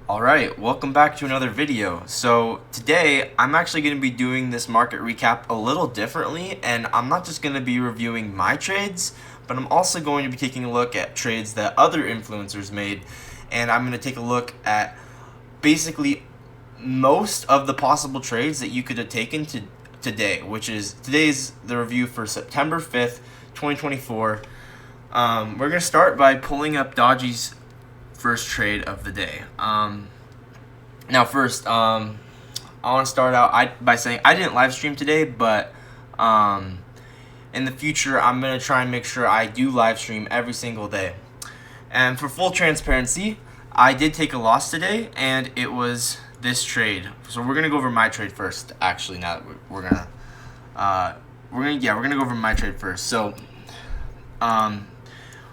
Alright, welcome back to another video. So today I'm actually going to be doing this market recap a little differently, and I'm not just going to be reviewing my trades, but I'm also going to be taking a look at trades that other influencers made, and I'm going to take a look at basically most of the possible trades that you could have taken today, which is today's the review for September 5th, 2024. We're going to start by pulling up Dodgy's first trade of the day. Now first, I want to start out by saying I didn't live stream today, but in the future I'm going to try and make sure I do live stream every single day. And for full transparency, I did take a loss today, and it was this trade. So we're gonna go over my trade first. Actually, now we're gonna go over my trade first. So,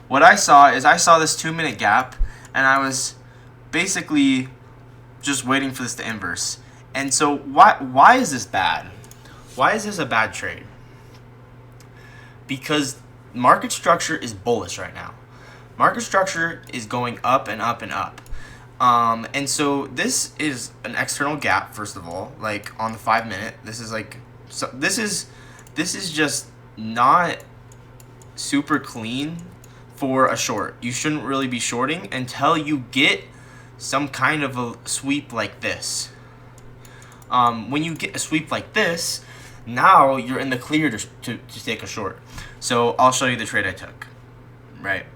what I saw is I saw this 2-minute gap, and I was basically just waiting for this to inverse. And so why is this bad? Why is this a bad trade? Because market structure is bullish right now. Market structure is going up and up and up. And so this is an external gap, first of all, like on the 5-minute. This is just not super clean for a short. You shouldn't really be shorting until you get some kind of a sweep like this. When you get a sweep like this, now you're in the clear to take a short. So I'll show you the trade I took. Right.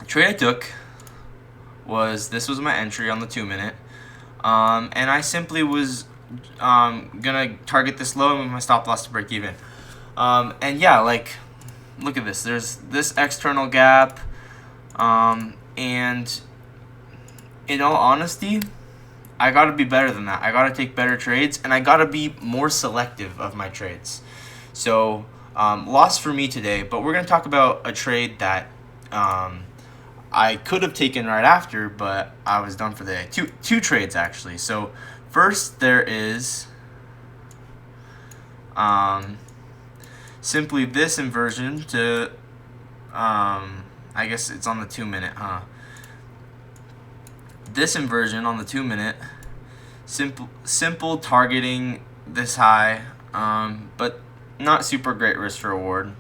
The trade I took this was my entry on the 2-minute, and I simply was gonna target this low and move my stop loss to break even. And yeah, like, look at this. There's this external gap, and in all honesty, I gotta be better than that. I gotta take better trades, and I gotta be more selective of my trades. So loss for me today, but we're gonna talk about a trade that I could have taken right after, but I was done for the day. Two trades, actually. So first there is simply this inversion to, I guess it's on the 2-minute, huh? This inversion on the 2-minute, simple targeting this high, but not super great risk reward.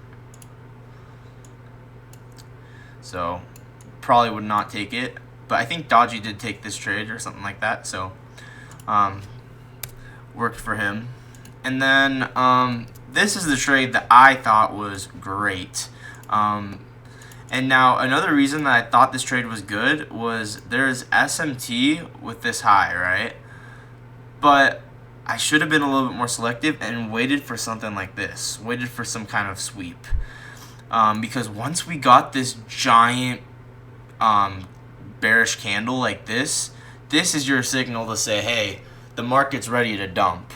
So probably would not take it, but I think Dodgy did take this trade or something like that, so worked for him. And then this is the trade that I thought was great. And now another reason that I thought this trade was good was there's SMT with this high, right? But I should have been a little bit more selective and waited for something like this, waited for some kind of sweep. Because once we got this giant bearish candle like this is your signal to say, hey, the market's ready to dump.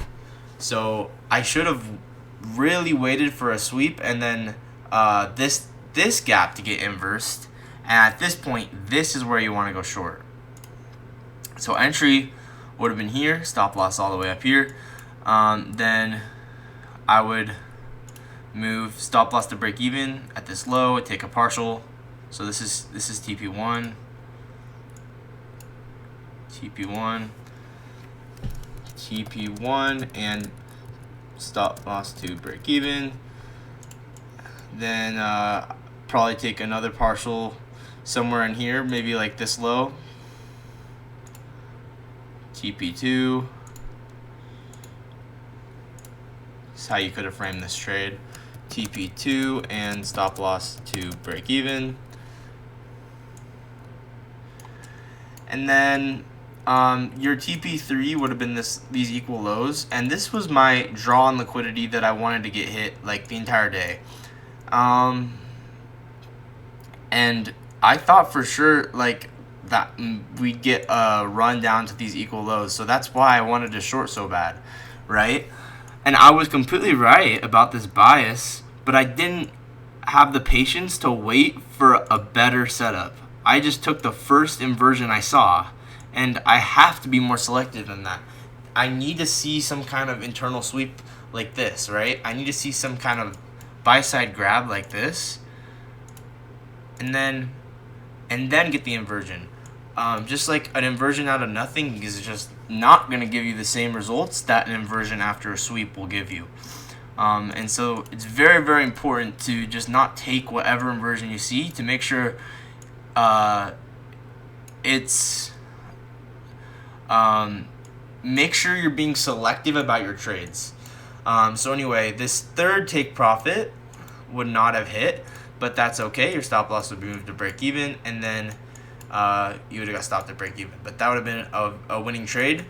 So I should have really waited for a sweep, and then this gap to get inversed, and at this point this is where you want to go short. So entry would have been here, stop loss all the way up here. Then I would move stop loss to break even at this low, take a partial. So this is TP1, and stop loss to break even. Then probably take another partial somewhere in here, maybe like this low, TP2. This is how you could have framed this trade. TP2 and stop loss to break even. And then your TP3 would have been these equal lows, and this was my draw on liquidity that I wanted to get hit like the entire day. And I thought for sure like that we'd get a run down to these equal lows, so that's why I wanted to short so bad, right? And I was completely right about this bias, but I didn't have the patience to wait for a better setup. I just took the first inversion I saw, and I have to be more selective than that. I need to see some kind of internal sweep like this, right? I need to see some kind of buy-side grab like this, and then get the inversion. just like an inversion out of nothing is just not going to give you the same results that an inversion after a sweep will give you. And so it's very, very important to just not take whatever inversion you see, to make sure make sure you're being selective about your trades. So anyway, this third take profit would not have hit, but that's okay. Your stop loss would be moved to break even, and then you would have got stopped at break even. But that would have been a winning trade,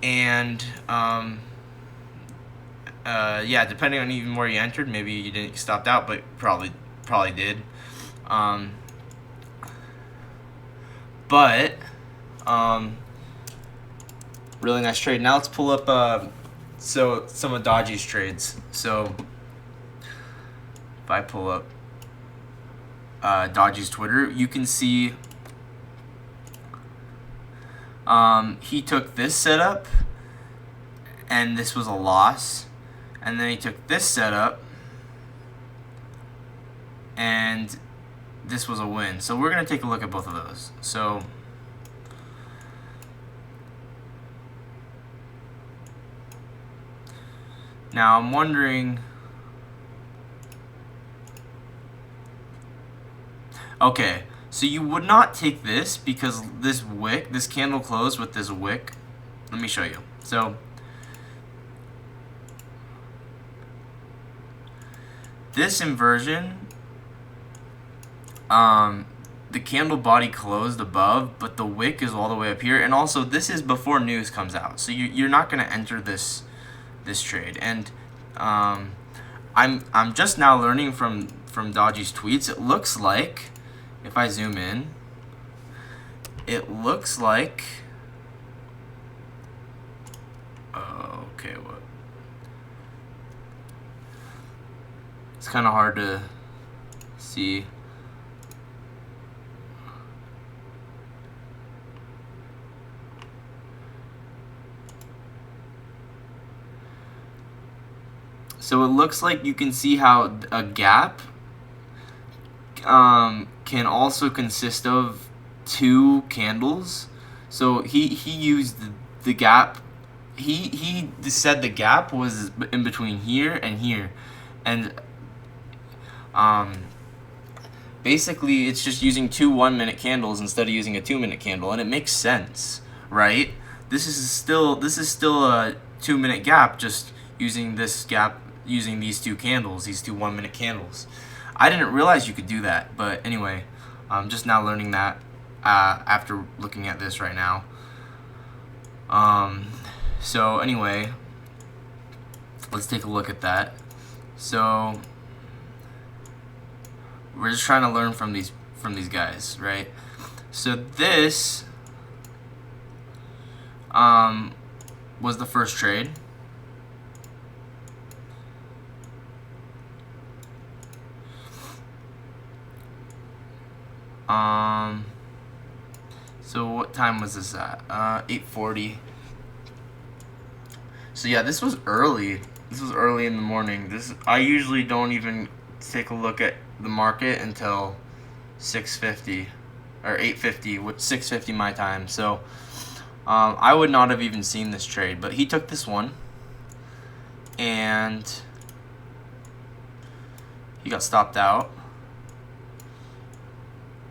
and yeah, depending on even where you entered, maybe you didn't get stopped out, but probably did. Really nice trade. Now let's pull up so some of Dodgy's trades. So if I pull up Dodgy's Twitter, you can see he took this setup, and this was a loss, and then he took this setup, and this was a win. So we're going to take a look at both of those. So now I'm wondering, okay, so you would not take this because this wick, this candle closed with this wick. Let me show you. So this inversion, the candle body closed above, but the wick is all the way up here, and also this is before news comes out, so you're not going to enter this trade. And I'm just now learning from Dodgy's tweets. It looks like, if I zoom in, it looks like okay, what? It's kind of hard to see. So it looks like you can see how a gap can also consist of two candles. So he used the gap. He said the gap was in between here and here, and basically it's just using two 1-minute candles instead of using a 2-minute candle, and it makes sense, right? This is still a 2-minute gap, just using this gap, using these two candles, these two 1-minute candles. I didn't realize you could do that, but anyway, I'm just now learning that after looking at this right now. So anyway, let's take a look at that. So we're just trying to learn from these guys, right? So this was the first trade. So what time was this at? 8:40. So yeah, this was early. This was early in the morning. I usually don't even take a look at the market until 6:50 or 8:50, 6:50 my time. So I would not have even seen this trade, but he took this one, and he got stopped out.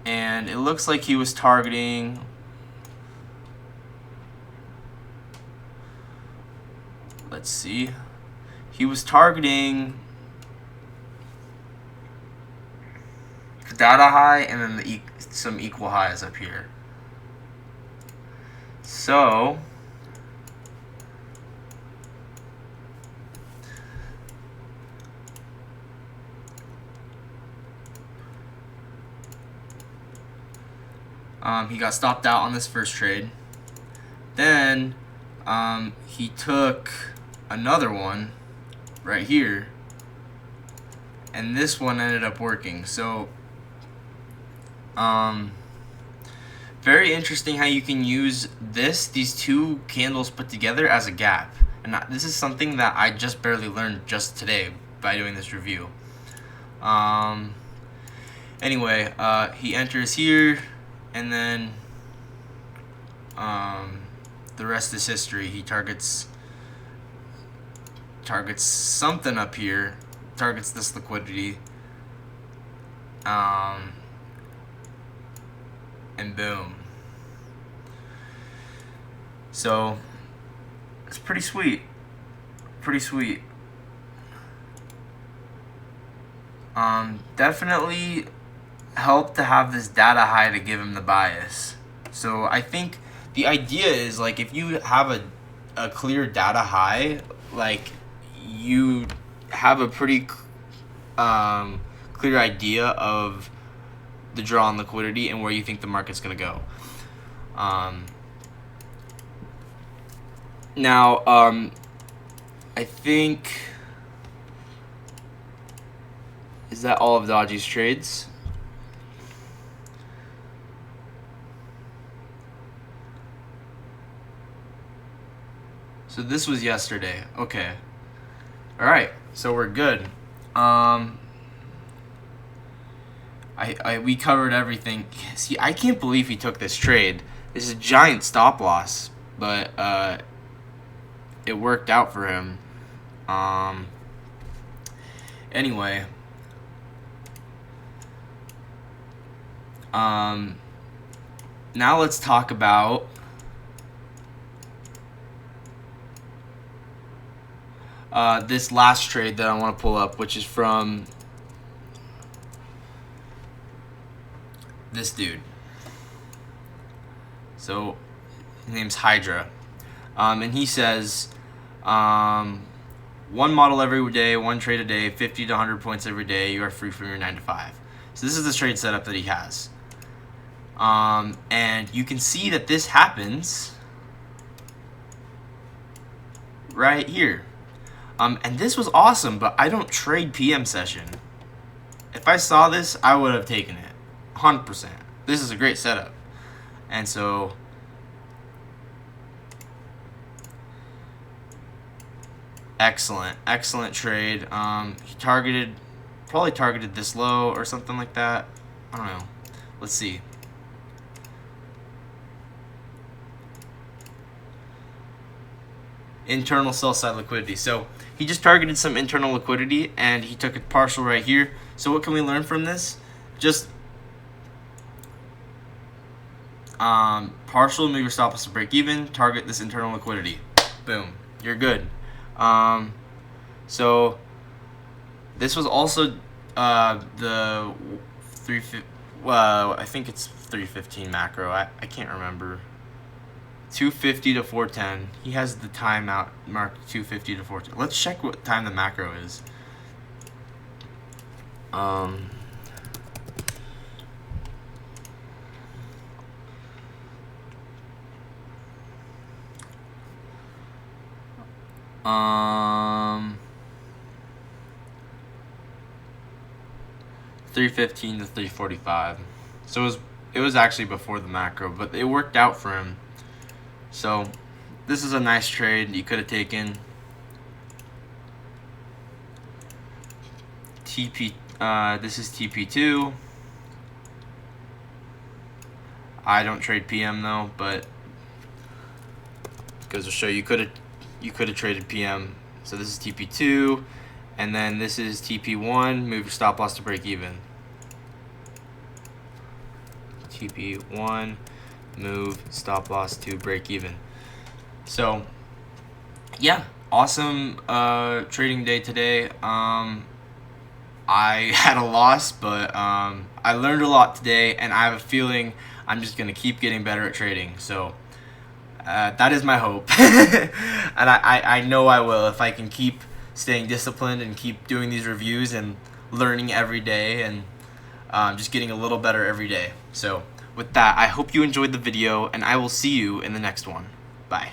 And it looks like he was targeting, let's see, he was targeting the data high and then some equal highs up here. So he got stopped out on this first trade. Then he took another one right here, and this one ended up working. So very interesting how you can use these two candles put together as a gap. And this is something that I just barely learned just today by doing this review. Anyway, he enters here, and then the rest is history. He targets something up here, targets this liquidity, and boom. So it's pretty sweet. Definitely helped to have this data high to give him the bias. So I think the idea is, like, if you have a clear data high, like, you have a pretty clear idea of the draw on liquidity and where you think the market's going to go. Now, I think, is that all of Dodgy's trades? So this was yesterday. Okay. All right. So we're good. We covered everything. See, I can't believe he took this trade. This is a giant stop loss, but it worked out for him. Anyway. Now let's talk about this last trade that I want to pull up, which is from this dude. So his name's Hydra, and he says, one model every day, one trade a day, 50 to 100 points every day. You are free from your 9 to 5. So this is the trade setup that he has. And you can see that this happens right here. And this was awesome, but I don't trade PM session. If I saw this, I would have taken it, 100%. This is a great setup. And so, excellent trade. He probably targeted this low or something like that. I don't know. Let's see. Internal sell side liquidity. So he just targeted some internal liquidity and he took a partial right here. So what can we learn from this? Just partial, move your stop loss to break even, target this internal liquidity. Boom, you're good. So this was also the 350. Well, I think it's 315 macro. I can't remember. 250 to 410. He has the timeout marked 250 to 410. Let's check what time the macro is. Um, 315 to 345. So it was actually before the macro, but it worked out for him. So this is a nice trade you could have taken. TP. This is TP2. I don't trade PM though, but goes to show you could have traded PM. So this is TP2, and then this is TP1. Move your stop loss to break even. TP1, move stop loss to break even. So yeah, awesome trading day today. I had a loss, but I learned a lot today, and I have a feeling I'm just gonna keep getting better at trading. So that is my hope. And I know I will if I can keep staying disciplined and keep doing these reviews and learning every day and just getting a little better every day. So with that, I hope you enjoyed the video, and I will see you in the next one. Bye.